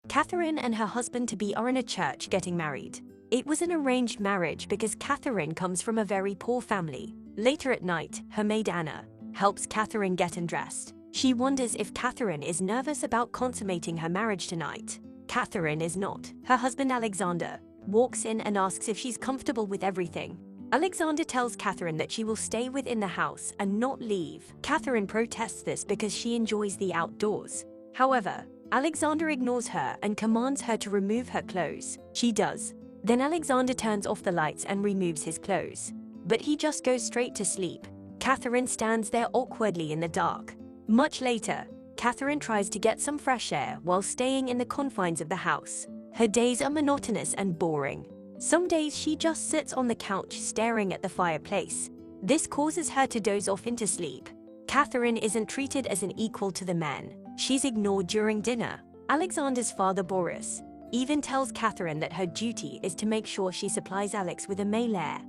Catherine and her husband-to-be are in a church getting married. It was an arranged marriage because Catherine comes from a very poor family. Later at night, her maid Anna helps Catherine get undressed. She wonders if Catherine is nervous about consummating her marriage tonight. Catherine is not. Her husband Alexander walks in and asks if she's comfortable with everything. Alexander tells Catherine that she will stay within the house and not leave. Catherine protests this because she enjoys the outdoors. However, Alexander ignores her and commands her to remove her clothes. She does. Then Alexander turns off the lights and removes his clothes. But he just goes straight to sleep. Catherine stands there awkwardly in the dark. Much later, Catherine tries to get some fresh air while staying in the confines of the house. Her days are monotonous and boring. Some days she just sits on the couch staring at the fireplace. This causes her to doze off into sleep. Catherine isn't treated as an equal to the men. She's ignored during dinner. Alexander's father Boris even tells Catherine that her duty is to make sure she supplies Alex with a male heir,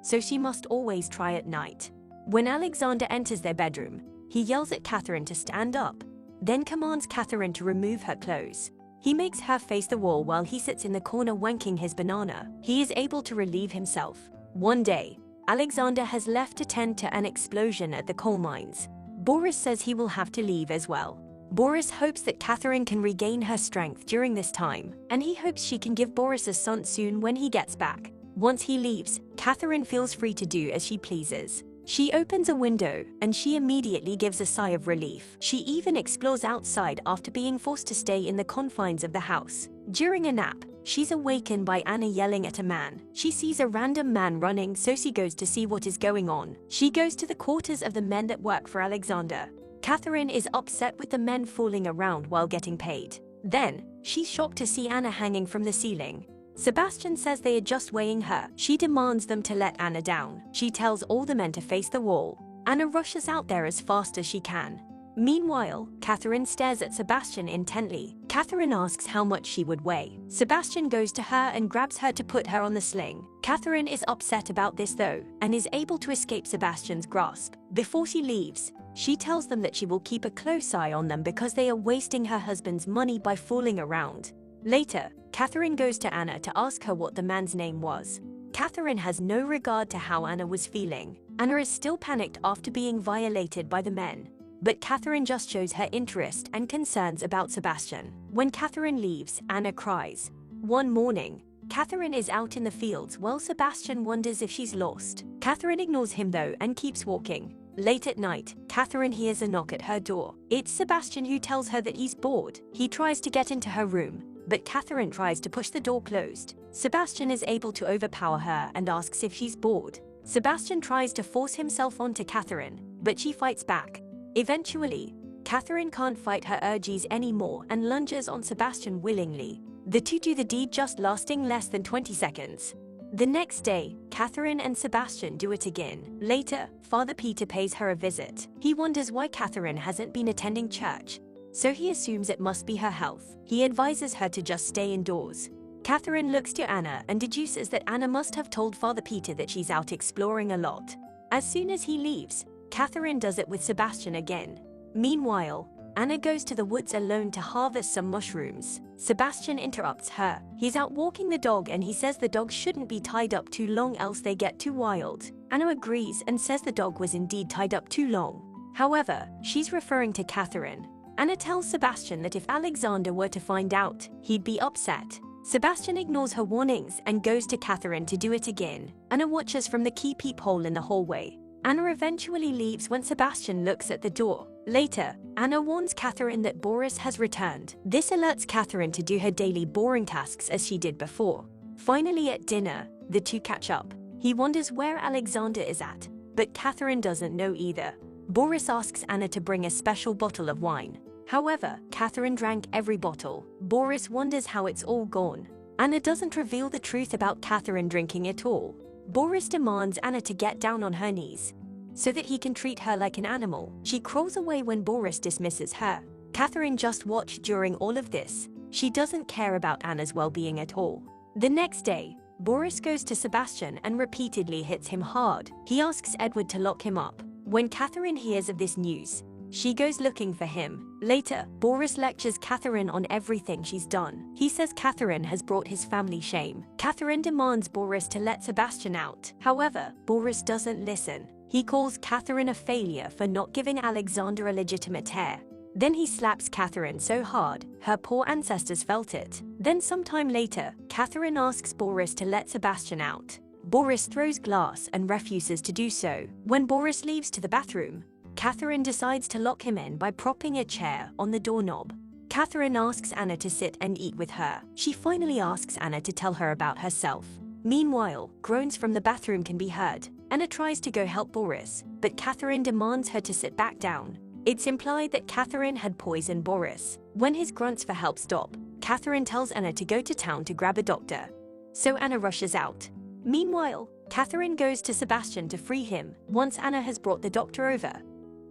so she must always try at night. When Alexander enters their bedroom, he yells at Catherine to stand up, then commands Catherine to remove her clothes. He makes her face the wall while he sits in the corner wanking his banana. He is able to relieve himself. One day, Alexander has left to tend to an explosion at the coal mines. Boris says he will have to leave as well. Boris hopes that Catherine can regain her strength during this time, and he hopes she can give Boris a son soon when he gets back. Once he leaves, Catherine feels free to do as she pleases. She opens a window, and she immediately gives a sigh of relief. She even explores outside after being forced to stay in the confines of the house. During a nap, she's awakened by Anna yelling at a man. She sees a random man running, so she goes to see what is going on. She goes to the quarters of the men that work for Alexander. Catherine is upset with the men fooling around while getting paid. Then, she's shocked to see Anna hanging from the ceiling. Sebastian says they are just weighing her. She demands them to let Anna down. She tells all the men to face the wall. Anna rushes out there as fast as she can. Meanwhile, Catherine stares at Sebastian intently. Catherine asks how much she would weigh. Sebastian goes to her and grabs her to put her on the sling. Catherine is upset about this though, and is able to escape Sebastian's grasp. Before she leaves, she tells them that she will keep a close eye on them because they are wasting her husband's money by fooling around. Later, Catherine goes to Anna to ask her what the man's name was. Catherine has no regard to how Anna was feeling. Anna is still panicked after being violated by the men. But Catherine just shows her interest and concerns about Sebastian. When Catherine leaves, Anna cries. One morning, Catherine is out in the fields while Sebastian wonders if she's lost. Catherine ignores him though and keeps walking. Late at night, Catherine hears a knock at her door. It's Sebastian who tells her that he's bored. He tries to get into her room, but Catherine tries to push the door closed. Sebastian is able to overpower her and asks if she's bored. Sebastian tries to force himself onto Catherine, but she fights back. Eventually, Catherine can't fight her urges anymore and lunges on Sebastian willingly. The two do the deed, just lasting less than 20 seconds. The next day, Catherine and Sebastian do it again. Later, Father Peter pays her a visit. He wonders why Catherine hasn't been attending church, so he assumes it must be her health. He advises her to just stay indoors. Catherine looks to Anna and deduces that Anna must have told Father Peter that she's out exploring a lot. As soon as he leaves, Catherine does it with Sebastian again. Meanwhile, Anna goes to the woods alone to harvest some mushrooms. Sebastian interrupts her. He's out walking the dog and he says the dog shouldn't be tied up too long else they get too wild. Anna agrees and says the dog was indeed tied up too long. However, she's referring to Catherine. Anna tells Sebastian that if Alexander were to find out, he'd be upset. Sebastian ignores her warnings and goes to Catherine to do it again. Anna watches from the key peephole in the hallway. Anna eventually leaves when Sebastian looks at the door. Later, Anna warns Catherine that Boris has returned. This alerts Catherine to do her daily boring tasks as she did before. Finally at dinner, the two catch up. He wonders where Alexander is at, but Catherine doesn't know either. Boris asks Anna to bring a special bottle of wine. However, Catherine drank every bottle. Boris wonders how it's all gone. Anna doesn't reveal the truth about Catherine drinking it all. Boris demands Anna to get down on her knees so that he can treat her like an animal. She crawls away when Boris dismisses her. Catherine just watched during all of this. She doesn't care about Anna's well-being at all. The next day, Boris goes to Sebastian and repeatedly hits him hard. He asks Edward to lock him up. When Catherine hears of this news, She goes looking for him. Later, Boris lectures Catherine on everything she's done. He says Catherine has brought his family shame. Catherine demands Boris to let Sebastian out. However, Boris doesn't listen. He calls Catherine a failure for not giving Alexander a legitimate heir. Then he slaps Catherine so hard, her poor ancestors felt it. Then sometime later, Catherine asks Boris to let Sebastian out. Boris throws glass and refuses to do so. When Boris leaves to the bathroom, Catherine decides to lock him in by propping a chair on the doorknob. Catherine asks Anna to sit and eat with her. She finally asks Anna to tell her about herself. Meanwhile, groans from the bathroom can be heard. Anna tries to go help Boris, but Catherine demands her to sit back down. It's implied that Catherine had poisoned Boris. When his grunts for help stop, Catherine tells Anna to go to town to grab a doctor. So Anna rushes out. Meanwhile, Catherine goes to Sebastian to free him once Anna has brought the doctor over.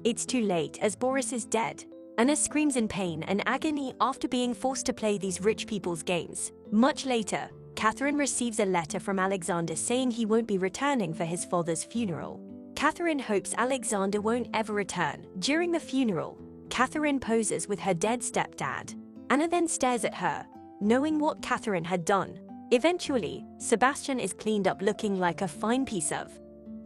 It's too late as Boris is dead. Anna screams in pain and agony after being forced to play these rich people's games. Much later, Catherine receives a letter from Alexander saying he won't be returning for his father's funeral. Catherine hopes Alexander won't ever return. During the funeral, Catherine poses with her dead stepdad. Anna then stares at her, knowing what Catherine had done. Eventually, Sebastian is cleaned up looking like a fine piece of.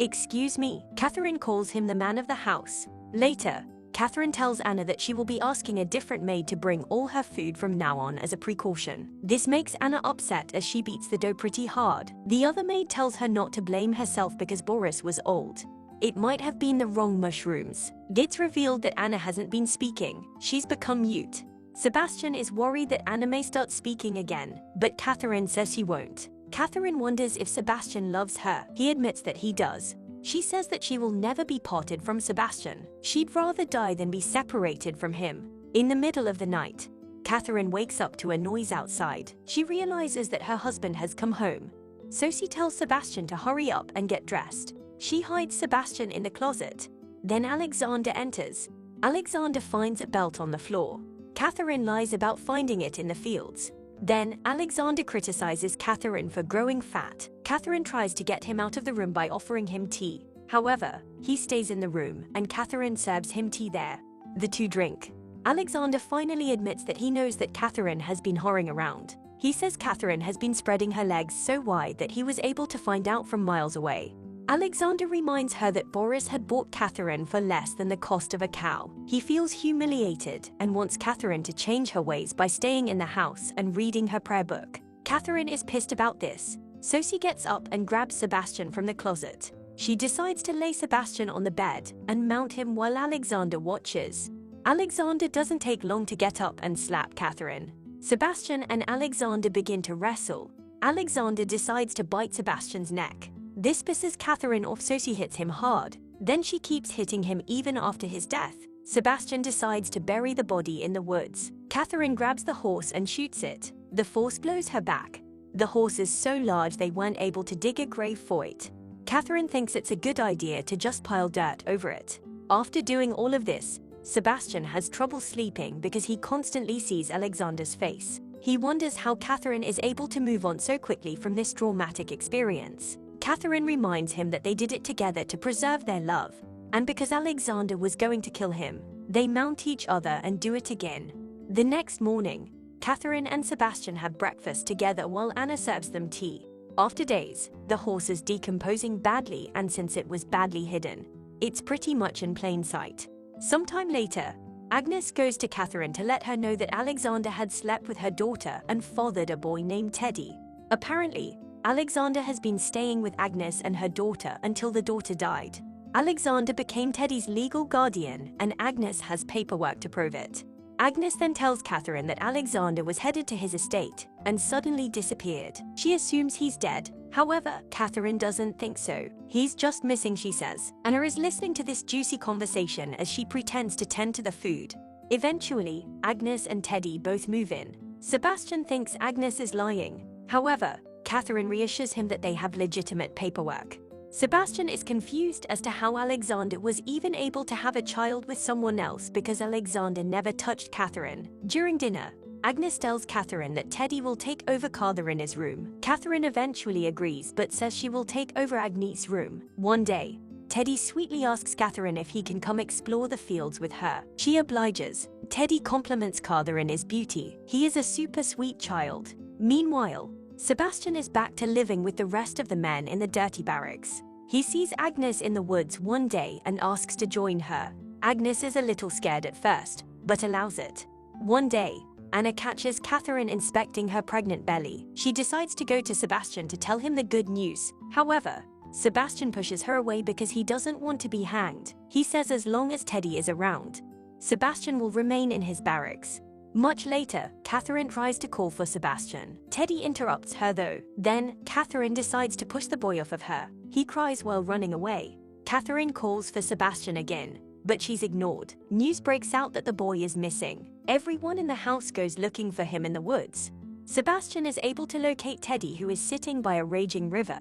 "Excuse me." Catherine calls him the man of the house. Later, Catherine tells Anna that she will be asking a different maid to bring all her food from now on as a precaution. This makes Anna upset as she beats the dough pretty hard. The other maid tells her not to blame herself because Boris was old. It might have been the wrong mushrooms. It's revealed that Anna hasn't been speaking. She's become mute. Sebastian is worried that Anna may start speaking again, but Catherine says she won't. Catherine wonders if Sebastian loves her. He admits that he does. She says that she will never be parted from Sebastian. She'd rather die than be separated from him. In the middle of the night, Catherine wakes up to a noise outside. She realizes that her husband has come home. So she tells Sebastian to hurry up and get dressed. She hides Sebastian in the closet. Then Alexander enters. Alexander finds a belt on the floor. Catherine lies about finding it in the fields. Then Alexander criticizes Catherine for growing fat. Catherine tries to get him out of the room by offering him tea. However, he stays in the room and Catherine serves him tea there. The two drink. Alexander finally admits that he knows that Catherine has been whoring around. He says Catherine has been spreading her legs so wide that he was able to find out from miles away. Alexander reminds her that Boris had bought Catherine for less than the cost of a cow. He feels humiliated and wants Catherine to change her ways by staying in the house and reading her prayer book. Catherine is pissed about this, so she gets up and grabs Sebastian from the closet. She decides to lay Sebastian on the bed and mount him while Alexander watches. Alexander doesn't take long to get up and slap Catherine. Sebastian and Alexander begin to wrestle. Alexander decides to bite Sebastian's neck. This pisses Catherine off, so she hits him hard. Then she keeps hitting him even after his death. Sebastian decides to bury the body in the woods. Catherine grabs the horse and shoots it. The force blows her back. The horse is so large they weren't able to dig a grave for it. Catherine thinks it's a good idea to just pile dirt over it. After doing all of this, Sebastian has trouble sleeping because he constantly sees Alexander's face. He wonders how Catherine is able to move on so quickly from this traumatic experience. Catherine reminds him that they did it together to preserve their love, and because Alexander was going to kill him, they mount each other and do it again. The next morning, Catherine and Sebastian have breakfast together while Anna serves them tea. After days, the horse is decomposing badly, and since it was badly hidden, it's pretty much in plain sight. Sometime later, Agnes goes to Catherine to let her know that Alexander had slept with her daughter and fathered a boy named Teddy. Apparently, Alexander has been staying with Agnes and her daughter until the daughter died. Alexander became Teddy's legal guardian, and Agnes has paperwork to prove it. Agnes then tells Catherine that Alexander was headed to his estate and suddenly disappeared. She assumes he's dead. However, Catherine doesn't think so. He's just missing, she says. Anna is listening to this juicy conversation as she pretends to tend to the food. Eventually, Agnes and Teddy both move in. Sebastian thinks Agnes is lying. However, Catherine reassures him that they have legitimate paperwork. Sebastian is confused as to how Alexander was even able to have a child with someone else because Alexander never touched Catherine. During dinner, Agnes tells Catherine that Teddy will take over Catherina's room. Catherine eventually agrees but says she will take over Agnes' room. One day, Teddy sweetly asks Catherine if he can come explore the fields with her. She obliges. Teddy compliments Catherine his beauty. He is a super sweet child. Meanwhile, Sebastian is back to living with the rest of the men in the dirty barracks. He sees Agnes in the woods one day and asks to join her. Agnes is a little scared at first, but allows it. One day, Anna catches Catherine inspecting her pregnant belly. She decides to go to Sebastian to tell him the good news. However, Sebastian pushes her away because he doesn't want to be hanged. He says as long as Teddy is around, Sebastian will remain in his barracks. Much later, Catherine tries to call for Sebastian. Teddy interrupts her though. Then, Catherine decides to push the boy off of her. He cries while running away. Catherine calls for Sebastian again, but she's ignored. News breaks out that the boy is missing. Everyone in the house goes looking for him in the woods. Sebastian is able to locate Teddy, who is sitting by a raging river,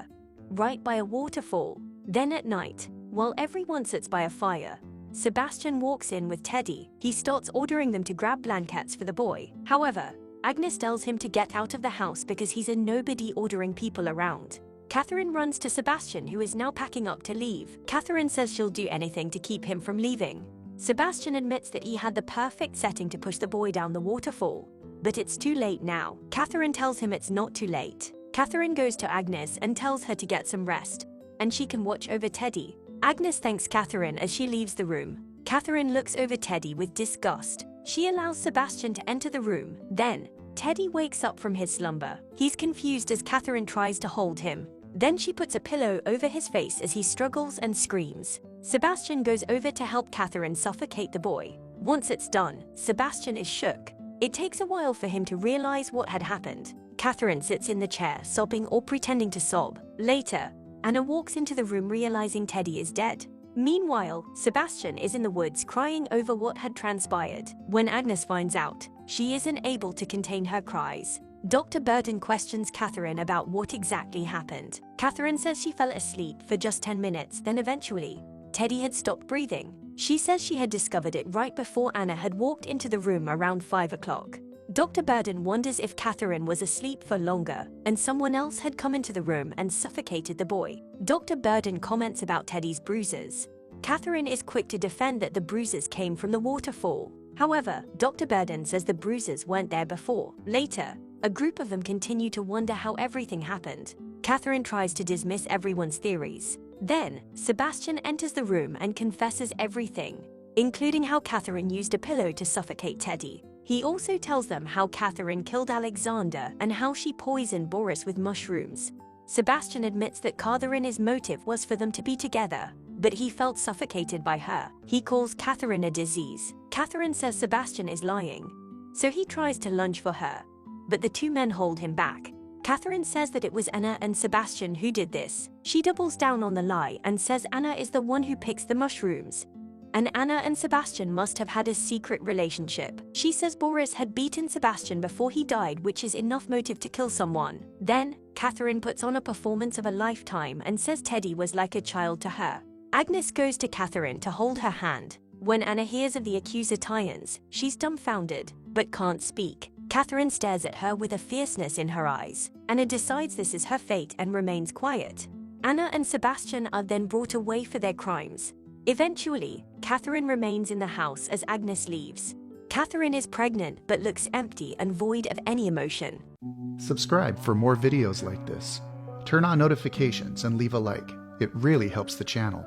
right by a waterfall. Then at night, while everyone sits by a fire, Sebastian walks in with Teddy. He starts ordering them to grab blankets for the boy. However, Agnes tells him to get out of the house because he's a nobody ordering people around. Catherine runs to Sebastian, who is now packing up to leave. Catherine says she'll do anything to keep him from leaving. Sebastian admits that he had the perfect setting to push the boy down the waterfall, but it's too late now. Catherine tells him it's not too late. Catherine goes to Agnes and tells her to get some rest, and she can watch over Teddy. Agnes thanks Catherine as she leaves the room. Catherine looks over Teddy with disgust. She allows Sebastian to enter the room. Then, Teddy wakes up from his slumber. He's confused as Catherine tries to hold him. Then she puts a pillow over his face as he struggles and screams. Sebastian goes over to help Catherine suffocate the boy. Once it's done, Sebastian is shook. It takes a while for him to realize what had happened. Catherine sits in the chair, sobbing or pretending to sob. Later, Anna walks into the room realizing Teddy is dead. Meanwhile, Sebastian is in the woods crying over what had transpired. When Agnes finds out, she isn't able to contain her cries. Dr. Burden questions Catherine about what exactly happened. Catherine says she fell asleep for just 10 minutes, then eventually, Teddy had stopped breathing. She says she had discovered it right before Anna had walked into the room around 5 o'clock. Dr. Burden wonders if Catherine was asleep for longer and someone else had come into the room and suffocated the boy. Dr. Burden comments about Teddy's bruises. Catherine is quick to defend that the bruises came from the waterfall. However, Dr. Burden says the bruises weren't there before. Later, a group of them continue to wonder how everything happened. Catherine tries to dismiss everyone's theories. Then, Sebastian enters the room and confesses everything, including how Catherine used a pillow to suffocate Teddy. He also tells them how Catherine killed Alexander and how she poisoned Boris with mushrooms. Sebastian admits that Catherine's motive was for them to be together, but he felt suffocated by her. He calls Catherine a disease. Catherine says Sebastian is lying, so he tries to lunge for her, but the two men hold him back. Catherine says that it was Anna and Sebastian who did this. She doubles down on the lie and says Anna is the one who picks the mushrooms, and Anna and Sebastian must have had a secret relationship. She says Boris had beaten Sebastian before he died, which is enough motive to kill someone. Then, Catherine puts on a performance of a lifetime and says Teddy was like a child to her. Agnes goes to Catherine to hold her hand. When Anna hears of the accuser tie-ins, she's dumbfounded, but can't speak. Catherine stares at her with a fierceness in her eyes. Anna decides this is her fate and remains quiet. Anna and Sebastian are then brought away for their crimes. Eventually, Catherine remains in the house as Agnes leaves. Catherine is pregnant but looks empty and void of any emotion. Subscribe for more videos like this. Turn on notifications and leave a like. It really helps the channel.